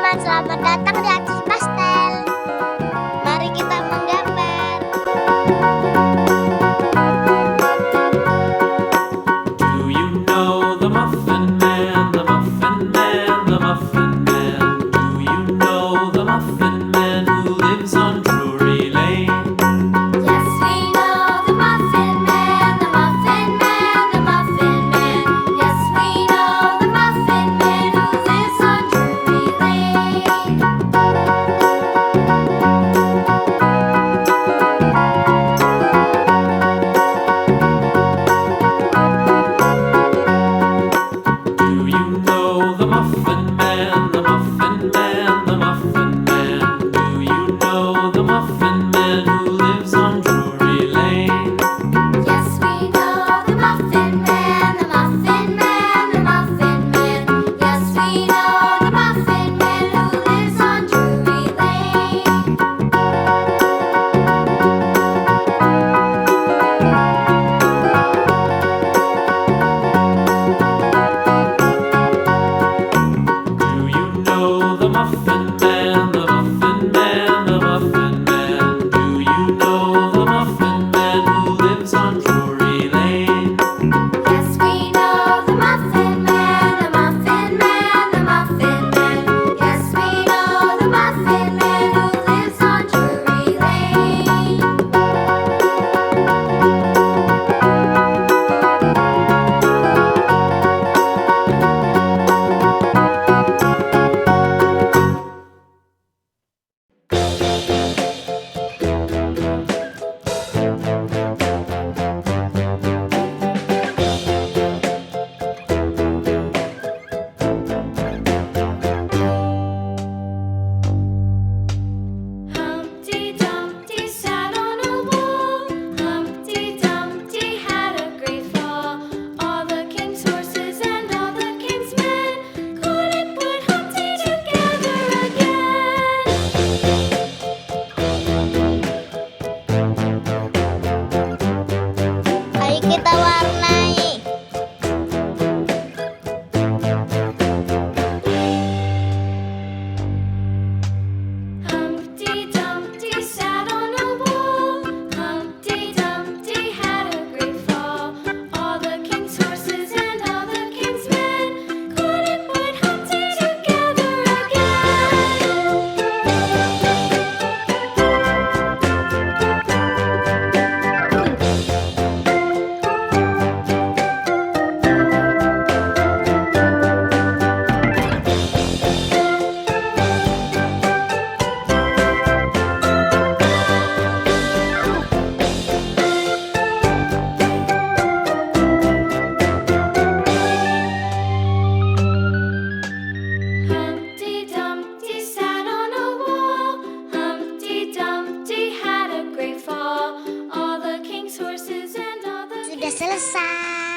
teman-teman, selamat datang di HaQi pastel. Mari kita menggambar. Do you know the Muffin Man, the Muffin Man, the Muffin Man? Do you know the Muffin Man who lives on Drury Lane? Yes, we know the Muffin Man, the Muffin Man, the Muffin Man. Yes, we know the Muffin Man who lives on Drury Lane. Do you know the Muffin Man, the Muffin Man, the Muffin Man? Do you know the Muffin Man who lives on Drury Lane? Yes, we know the Muffin Man, the Muffin Man, the Muffin Man. Yes, we know the Muffin Man who lives on Drury Lane. Do you know the Muffin Man, the Muffin Man, the Muffin Man? Do you know the Muffin Man who lives on Drury Lane? Yes, we know the Muffin Man, the Muffin Man, the Muffin Man. Yes, we know the Muffin Man who lives on Drury Lane. Humpty Dumpty sat on a wall. Humpty Dumpty had a great fall. All the king's horses and all the king's men couldn't put Humpty together again. Ayo kita warnai. Humpty Dumpty sat on a wall. Humpty Dumpty had a great fall. All the king's horses and all the king's men couldn't put Humpty together again. Humpty Dumpty sat on a wall. Humpty Dumpty had a great fall. All the king's horses and all the Sudah selesai.